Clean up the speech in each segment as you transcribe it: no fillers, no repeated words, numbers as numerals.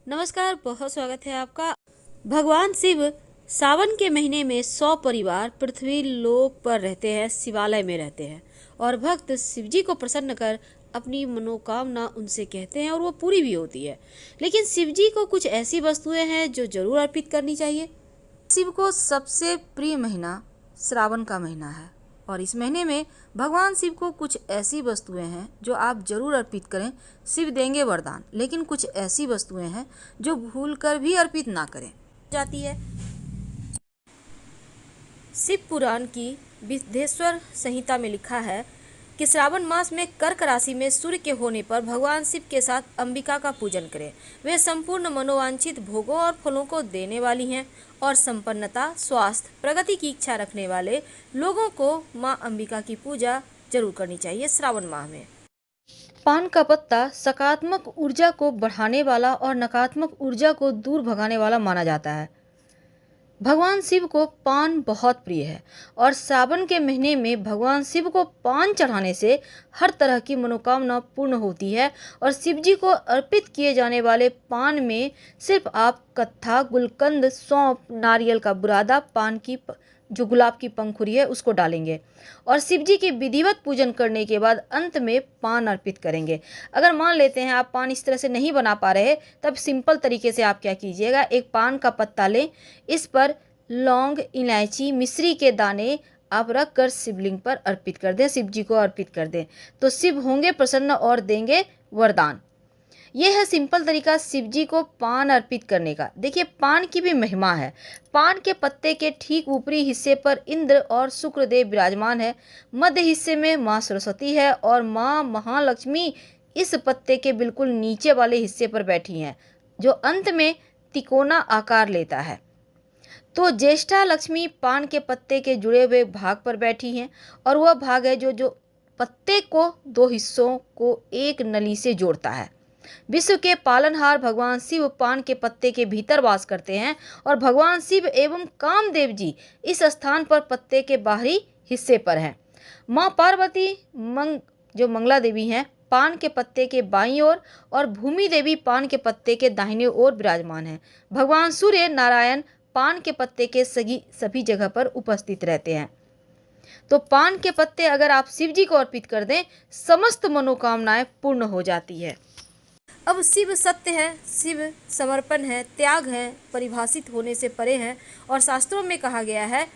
नमस्कार, बहुत स्वागत है आपका। भगवान शिव सावन के महीने में 100 परिवार पृथ्वी लोक पर रहते हैं, शिवालय में रहते हैं और भक्त शिव जी को प्रसन्न कर अपनी मनोकामना उनसे कहते हैं और वो पूरी भी होती है। लेकिन शिव जी को कुछ ऐसी वस्तुएं हैं जो जरूर अर्पित करनी चाहिए। शिव को सबसे प्रिय महीना श्रावण का महीना है और इस महीने में भगवान शिव को कुछ ऐसी वस्तुएं हैं जो आप जरूर अर्पित करें। शिव देंगे वरदान, लेकिन कुछ ऐसी वस्तुएं हैं जो भूलकर भी अर्पित ना करें जाती है। शिव पुराण की विदेश्वर संहिता में लिखा है कि श्रावण मास में कर्क राशि में सूर्य के होने पर भगवान शिव के साथ अंबिका का पूजन करें। वे संपूर्ण मनोवांछित भोगों और फलों को देने वाली हैं और संपन्नता, स्वास्थ्य, प्रगति की इच्छा रखने वाले लोगों को मां अंबिका की पूजा जरूर करनी चाहिए श्रावण माह में। पान का पत्ता सकारात्मक ऊर्जा को बढ़ाने वाला और नकारात्मक ऊर्जा को दूर भगाने वाला माना जाता है। भगवान शिव को पान बहुत प्रिय है और सावन के महीने में भगवान शिव को पान चढ़ाने से हर तरह की मनोकामना पूर्ण होती है। और शिव जी को अर्पित किए जाने वाले पान में सिर्फ आप कत्था, गुलकंद, सौंफ, नारियल का बुरादा, पान की जो गुलाब की पंखुड़ी है उसको डालेंगे और शिव जी की विधिवत पूजन करने के बाद अंत में पान अर्पित करेंगे। अगर मान लेते हैं आप पान इस तरह से नहीं बना पा रहे, तब सिंपल तरीके से आप क्या कीजिएगा, एक पान का पत्ता लें, इस पर लौंग, इलायची, मिश्री के दाने आप रख कर शिवलिंग पर अर्पित कर दें, शिव जी को अर्पित कर दें, तो शिव होंगे प्रसन्न और देंगे वरदान। यह है सिंपल तरीका शिव जी को पान अर्पित करने का। देखिए, पान की भी महिमा है। पान के पत्ते के ठीक ऊपरी हिस्से पर इंद्र और शुक्रदेव विराजमान है। मध्य हिस्से में माँ सरस्वती है और माँ महालक्ष्मी इस पत्ते के बिल्कुल नीचे वाले हिस्से पर बैठी हैं, जो अंत में तिकोना आकार लेता है। तो ज्येष्ठा लक्ष्मी पान के पत्ते के जुड़े हुए भाग पर बैठी हैं और वह भाग है जो पत्ते को दो हिस्सों को एक नली से जोड़ता है। विश्व के पालनहार भगवान शिव पान के पत्ते के भीतर वास करते हैं और भगवान शिव एवं कामदेव जी इस स्थान पर पत्ते के बाहरी हिस्से पर हैं। माँ पार्वती जो मंगला देवी हैं, पान के पत्ते के बाईं ओर और भूमि देवी पान के पत्ते के दाहिने ओर विराजमान हैं। भगवान सूर्य नारायण पान के पत्ते के सभी जगह पर उपस्थित रहते हैं। तो पान के पत्ते अगर आप शिव जी को अर्पित कर दें, समस्त मनोकामनाएं पूर्ण हो जाती है। अब शिव सत्य है, शिव समर्पण है, त्याग है, परिभाषित होने से परे है और शास्त्रों में कहा गया है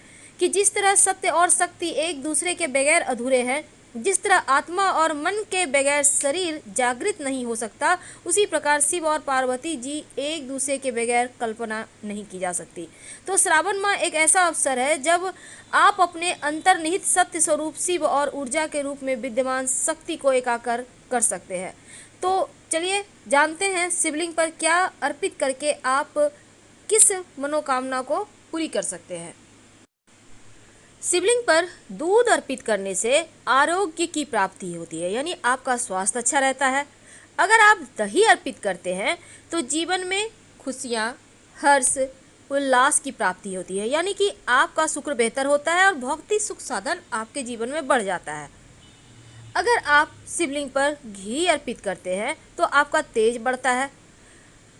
कि जिस तरह सत्य और शक्ति एक दूसरे के बगैर अधूरे हैं, जिस तरह आत्मा और मन के बगैर शरीर जागृत नहीं हो सकता, उसी प्रकार शिव और पार्वती जी एक दूसरे के बगैर कल्पना नहीं की जा सकती। तो श्रावण माह एक ऐसा अवसर है जब आप अपने अंतर्निहित सत्य स्वरूप शिव और ऊर्जा के रूप में विद्यमान शक्ति को एकाकार कर सकते हैं। तो चलिए जानते हैं शिवलिंग पर क्या अर्पित करके आप किस मनोकामना को पूरी कर सकते हैं। शिवलिंग पर दूध अर्पित करने से आरोग्य की प्राप्ति होती है, यानी आपका स्वास्थ्य अच्छा रहता है। अगर आप दही अर्पित करते हैं तो जीवन में खुशियाँ, हर्ष, उल्लास की प्राप्ति होती है, यानी कि आपका शुक्र बेहतर होता है और भौतिक सुख साधन आपके जीवन में बढ़ जाता है। अगर आप शिवलिंग पर घी अर्पित करते हैं तो आपका तेज बढ़ता है,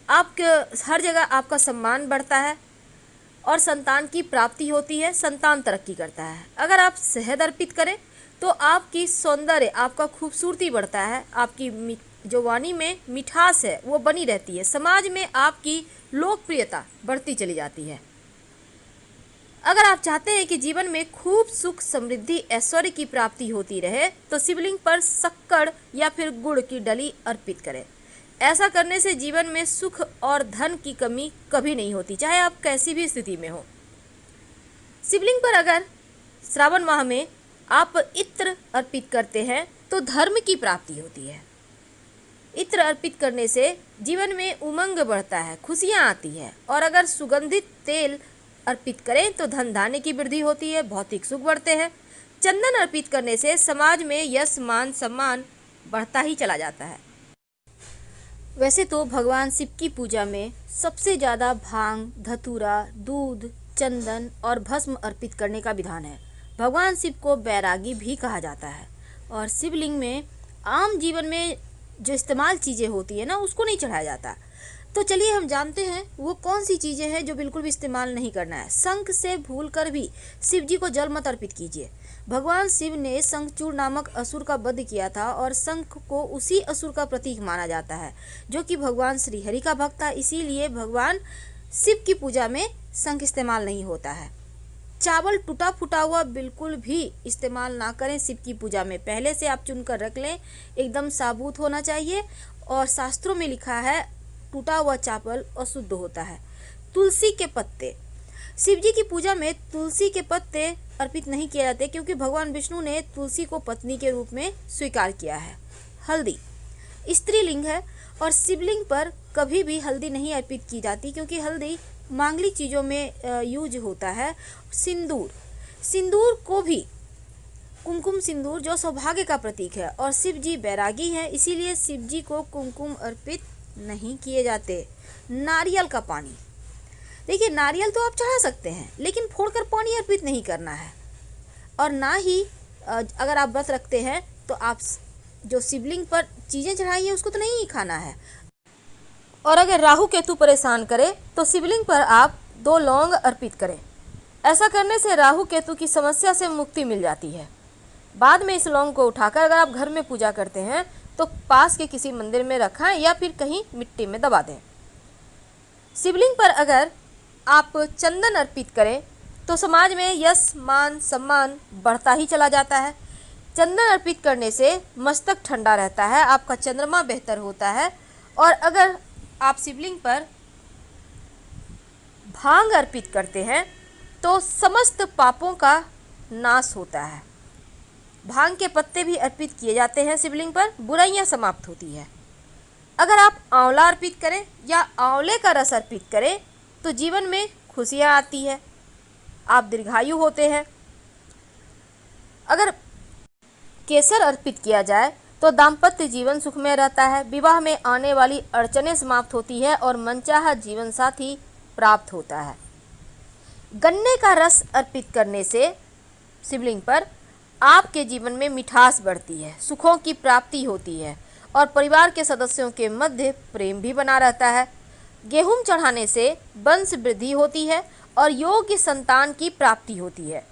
आपके हर जगह आपका सम्मान बढ़ता है और संतान की प्राप्ति होती है, संतान तरक्की करता है। अगर आप शहद अर्पित करें तो आपकी सौंदर्य, आपका खूबसूरती बढ़ता है, आपकी जो वाणी में मिठास है वो बनी रहती है, समाज में आपकी लोकप्रियता बढ़ती चली जाती है। अगर आप चाहते हैं कि जीवन में खूब सुख, समृद्धि, ऐश्वर्य की प्राप्ति होती रहे तो शिवलिंग पर शक्कर या फिर गुड़ की डली अर्पित करें। ऐसा करने से जीवन में सुख और धन की कमी कभी नहीं होती, चाहे आप कैसी भी स्थिति में हो। शिवलिंग पर अगर श्रावण माह में आप इत्र अर्पित करते हैं तो धर्म की प्राप्ति होती है। इत्र अर्पित करने से जीवन में उमंग बढ़ता है, खुशियाँ आती है। और अगर सुगंधित तेल अर्पित करें तो धन धान्य की वृद्धि होती है, भौतिक सुख बढ़ते हैं। चंदन अर्पित करने से समाज में यश, मान, सम्मान बढ़ता ही चला जाता है। वैसे तो भगवान शिव की पूजा में सबसे ज़्यादा भांग, धतूरा, दूध, चंदन और भस्म अर्पित करने का विधान है। भगवान शिव को बैरागी भी कहा जाता है और शिवलिंग में आम जीवन में जो इस्तेमाल चीज़ें होती है ना, उसको नहीं चढ़ाया जाता। तो चलिए हम जानते हैं वो कौन सी चीज़ें हैं जो बिल्कुल भी इस्तेमाल नहीं करना है। शंख से भूलकर भी शिव जी को जल मत अर्पित कीजिए। भगवान शिव ने शंखचूड़ नामक असुर का वध किया था और शंख को उसी असुर का प्रतीक माना जाता है जो कि भगवान श्री हरि का भक्त था। इसीलिए भगवान शिव की पूजा में शंख इस्तेमाल नहीं होता है। चावल टूटा फूटा हुआ बिल्कुल भी इस्तेमाल ना करें शिव की पूजा में। पहले से आप चुनकर रख लें, एकदम साबुत होना चाहिए। और शास्त्रों में लिखा है टूटा हुआ चावल अशुद्ध होता है। तुलसी के पत्ते, शिव जी की पूजा में तुलसी के पत्ते अर्पित नहीं किए जाते क्योंकि भगवान विष्णु ने तुलसी को पत्नी के रूप में स्वीकार किया है। हल्दी स्त्रीलिंग है और शिवलिंग पर कभी भी हल्दी नहीं अर्पित की जाती क्योंकि हल्दी मांगलिक चीज़ों में यूज होता है। सिंदूर को भी कुमकुम सिंदूर जो सौभाग्य का प्रतीक है और शिव जी बैरागी हैं, इसीलिए शिव जी को कुमकुम अर्पित नहीं किए जाते। नारियल का पानी, देखिए नारियल तो आप चढ़ा सकते हैं लेकिन फोड़कर पानी अर्पित नहीं करना है। और ना ही अगर आप व्रत रखते हैं तो आप जो शिवलिंग पर चीज़ें चढ़ाई हैं उसको तो नहीं खाना है। और अगर राहु केतु परेशान करे तो शिवलिंग पर आप 2 लौंग अर्पित करें। ऐसा करने से राहु केतु की समस्या से मुक्ति मिल जाती है। बाद में इस लौंग को उठाकर अगर आप घर में पूजा करते हैं तो पास के किसी मंदिर में रखें या फिर कहीं मिट्टी में दबा दें। शिवलिंग पर अगर आप चंदन अर्पित करें तो समाज में यश मान सम्मान बढ़ता ही चला जाता है। चंदन अर्पित करने से मस्तक ठंडा रहता है, आपका चंद्रमा बेहतर होता है। और अगर आप शिवलिंग पर भांग अर्पित करते हैं तो समस्त पापों का नाश होता है। भांग के पत्ते भी अर्पित किए जाते हैं शिवलिंग पर, बुराइयां समाप्त होती है। अगर आप आंवला अर्पित करें या आंवले का रस अर्पित करें तो जीवन में खुशियां आती है, आप दीर्घायु होते हैं। अगर केसर अर्पित किया जाए तो दाम्पत्य जीवन सुखमय रहता है, विवाह में आने वाली अड़चनें समाप्त होती है और मनचाहा जीवन साथी प्राप्त होता है। गन्ने का रस अर्पित करने से शिवलिंग पर आपके जीवन में मिठास बढ़ती है, सुखों की प्राप्ति होती है और परिवार के सदस्यों के मध्य प्रेम भी बना रहता है। गेहूं चढ़ाने से वंश वृद्धि होती है और योग्य संतान की प्राप्ति होती है।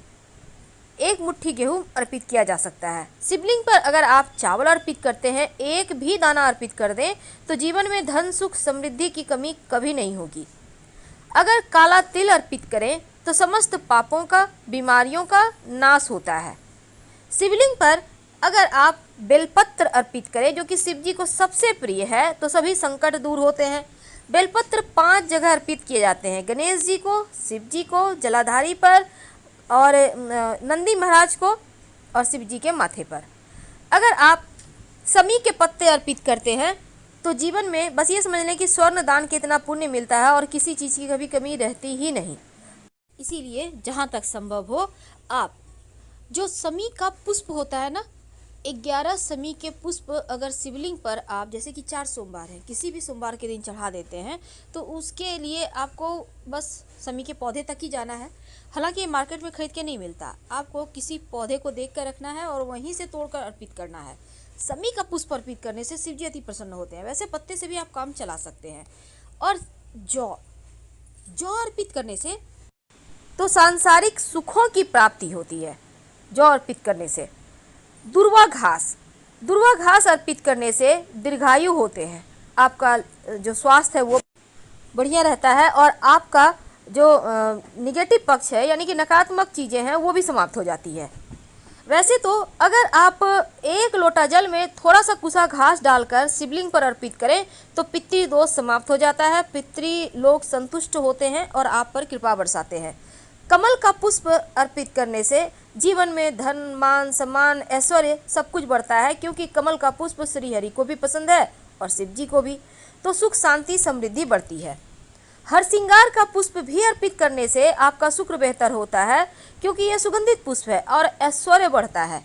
1 मुट्ठी गेहूं अर्पित किया जा सकता है। शिवलिंग पर अगर आप चावल अर्पित करते हैं, 1 भी दाना अर्पित कर दें तो जीवन में धन सुख समृद्धि की कमी कभी नहीं होगी। अगर काला तिल अर्पित करें तो समस्त पापों का, बीमारियों का नाश होता है। शिवलिंग पर अगर आप बेलपत्र अर्पित करें जो कि शिव जी को सबसे प्रिय है तो सभी संकट दूर होते हैं। बेलपत्र 5 जगह अर्पित किए जाते हैं, गणेश जी को, शिव जी को, जलाधारी पर और नंदी महाराज को और शिव जी के माथे पर। अगर आप समी के पत्ते अर्पित करते हैं तो जीवन में बस ये समझ लें कि स्वर्ण दान के इतना पुण्य मिलता है और किसी चीज़ की कभी कमी रहती ही नहीं। इसीलिए जहाँ तक संभव हो आप जो समी का पुष्प होता है ना, 11 समी के पुष्प अगर शिवलिंग पर आप जैसे कि 4 सोमवार हैं, किसी भी सोमवार के दिन चढ़ा देते हैं तो उसके लिए आपको बस समी के पौधे तक ही जाना है। हालांकि ये मार्केट में खरीद के नहीं मिलता, आपको किसी पौधे को देख कर रखना है और वहीं से तोड़कर अर्पित करना है। समी का पुष्प अर्पित करने से शिव जी अति प्रसन्न होते हैं। वैसे पत्ते से भी आप काम चला सकते हैं। और जौ अर्पित करने से तो सांसारिक सुखों की प्राप्ति होती है। जौ अर्पित करने से दुर्वा घास अर्पित करने से दीर्घायु होते हैं, आपका जो स्वास्थ्य है वो बढ़िया रहता है और आपका जो निगेटिव पक्ष है यानी कि नकारात्मक चीज़ें हैं वो भी समाप्त हो जाती है। वैसे तो अगर आप 1 लोटा जल में थोड़ा सा कुसा घास डालकर शिवलिंग पर अर्पित करें तो पितृ दोष समाप्त हो जाता है, पितृ लोग संतुष्ट होते हैं और आप पर कृपा बरसाते हैं। कमल का पुष्प अर्पित करने से जीवन में धन मान सम्मान ऐश्वर्य सब कुछ बढ़ता है क्योंकि कमल का पुष्प श्री हरि को भी पसंद है और शिव जी को भी, तो सुख शांति समृद्धि बढ़ती है। हरसिंगार का पुष्प भी अर्पित करने से आपका शुक्र बेहतर होता है क्योंकि यह सुगंधित पुष्प है और ऐश्वर्य बढ़ता है।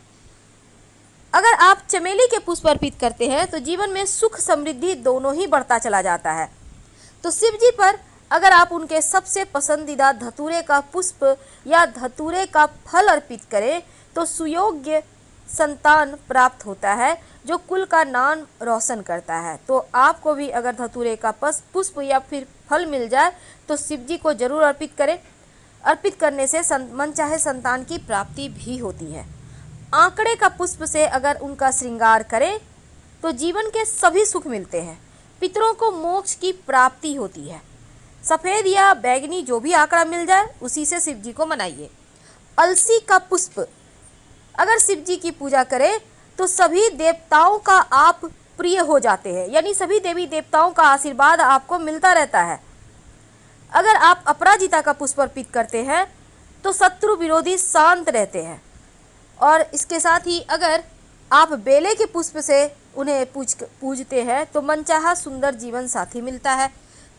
अगर आप चमेली के पुष्प अर्पित करते हैं तो जीवन में सुख समृद्धि दोनों ही बढ़ता चला जाता है। तो शिव जी पर अगर आप उनके सबसे पसंदीदा धतूरे का पुष्प या धतूरे का फल अर्पित करें तो सुयोग्य संतान प्राप्त होता है, जो कुल का नाम रोशन करता है। तो आपको भी अगर धतूरे का पुष्प या फिर फल मिल जाए तो शिव जी को जरूर अर्पित करें। अर्पित करने से मनचाहे संतान की प्राप्ति भी होती है। आंकड़े का पुष्प से अगर उनका श्रृंगार करें तो जीवन के सभी सुख मिलते हैं। पितरों को मोक्ष की प्राप्ति होती है। सफ़ेद या बैगनी जो भी आंकड़ा मिल जाए उसी से शिव जी को मनाइए। अलसी का पुष्प अगर शिव जी की पूजा करें तो सभी देवताओं का आप प्रिय हो जाते हैं, यानी सभी देवी देवताओं का आशीर्वाद आपको मिलता रहता है। अगर आप अपराजिता का पुष्प अर्पित करते हैं तो शत्रु विरोधी शांत रहते हैं। और इसके साथ ही अगर आप बेले के पुष्प से उन्हें पूजते हैं तो मनचाहा सुंदर जीवन साथी मिलता है।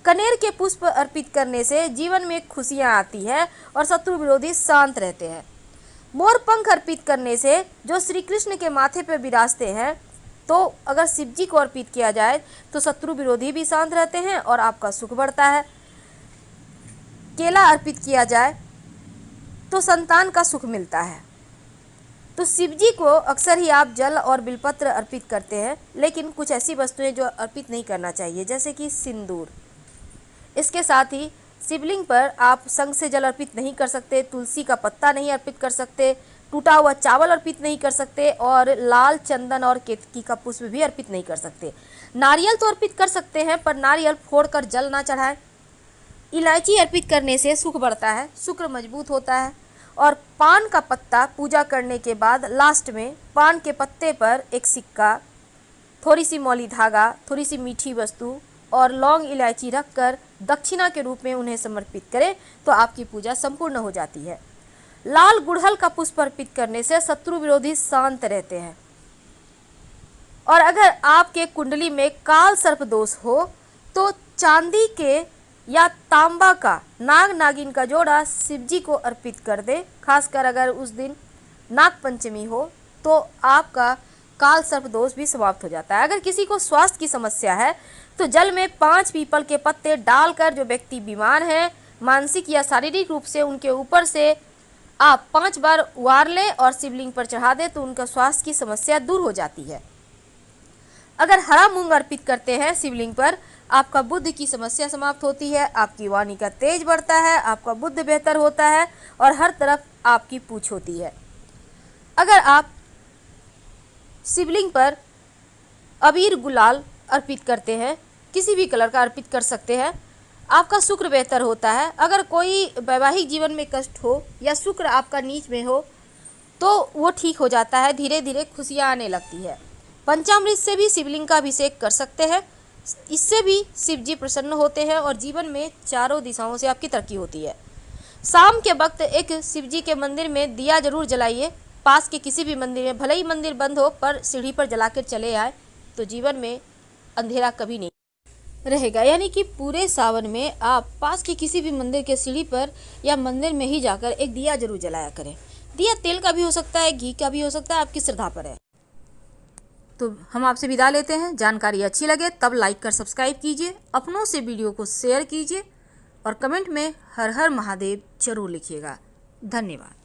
कनेर के पुष्प अर्पित करने से जीवन में खुशियां आती है और शत्रु विरोधी शांत रहते हैं। मोर पंख अर्पित करने से जो श्री कृष्ण के माथे पर विराजते हैं, तो अगर शिव जी को अर्पित किया जाए तो शत्रु विरोधी भी शांत रहते हैं और आपका सुख बढ़ता है। केला अर्पित किया जाए तो संतान का सुख मिलता है। तो शिव जी को अक्सर ही आप जल और बिलपत्र अर्पित करते हैं, लेकिन कुछ ऐसी वस्तुएं जो अर्पित नहीं करना चाहिए, जैसे कि सिंदूर। इसके साथ ही शिवलिंग पर आप शंख से जल अर्पित नहीं कर सकते, तुलसी का पत्ता नहीं अर्पित कर सकते, टूटा हुआ चावल अर्पित नहीं कर सकते और लाल चंदन और केतकी का पुष्प भी अर्पित नहीं कर सकते। नारियल तो अर्पित कर सकते हैं, पर नारियल फोड़कर जल ना चढ़ाएं। इलायची अर्पित करने से सुख बढ़ता है, शुक्र मजबूत होता है। और पान का पत्ता पूजा करने के बाद लास्ट में पान के पत्ते पर एक सिक्का, थोड़ी सी मौली धागा, थोड़ी सी मीठी वस्तु और लौंग इलायची रखकर दक्षिणा के रूप में उन्हें समर्पित करें तो आपकी पूजा संपूर्ण हो जाती है। लाल गुड़हल का पुष्प अर्पित करने से शत्रु विरोधी शांत रहते हैं। और अगर आपके कुंडली में काल सर्प दोष हो तो चांदी के या तांबा का नाग नागिन का जोड़ा शिव जी को अर्पित कर दे। खासकर अगर उस दिन नाग पंचमी हो तो आपका काल सर्प दोष भी समाप्त हो जाता है। अगर किसी को स्वास्थ्य की समस्या है तो जल में 5 पीपल के पत्ते डालकर जो व्यक्ति बीमार है मानसिक या शारीरिक रूप से, उनके ऊपर से आप 5 बार उबार लें और शिवलिंग पर चढ़ा दें तो उनका स्वास्थ्य की समस्या दूर हो जाती है। अगर हरा मूंग अर्पित करते हैं शिवलिंग पर, आपका बुद्धि की समस्या समाप्त होती है, आपकी वाणी का तेज बढ़ता है, आपका बुद्धि बेहतर होता है और हर तरफ आपकी पूछ होती है। अगर आप शिवलिंग पर अबीर गुलाल अर्पित करते हैं, किसी भी कलर का अर्पित कर सकते हैं, आपका शुक्र बेहतर होता है। अगर कोई वैवाहिक जीवन में कष्ट हो या शुक्र आपका नीच में हो तो वो ठीक हो जाता है, धीरे धीरे खुशियाँ आने लगती है। पंचामृत से भी शिवलिंग का अभिषेक कर सकते हैं, इससे भी शिव जी प्रसन्न होते हैं और जीवन में चारों दिशाओं से आपकी तरक्की होती है। शाम के वक्त एक शिव जी के मंदिर में दिया जरूर जलाइए। पास के किसी भी मंदिर में, भले ही मंदिर बंद हो, पर सीढ़ी पर जलाकर चले आए तो जीवन में अंधेरा कभी नहीं रहेगा। यानी कि पूरे सावन में आप पास के किसी भी मंदिर के सीढ़ी पर या मंदिर में ही जाकर एक दिया जरूर जलाया करें। दिया तेल का भी हो सकता है, घी का भी हो सकता है, आपकी श्रद्धा पर है। तो हम आपसे विदा लेते हैं। जानकारी अच्छी लगे तब लाइक कर सब्सक्राइब कीजिए, अपनों से वीडियो को शेयर कीजिए और कमेंट में हर हर महादेव जरूर लिखिएगा। धन्यवाद।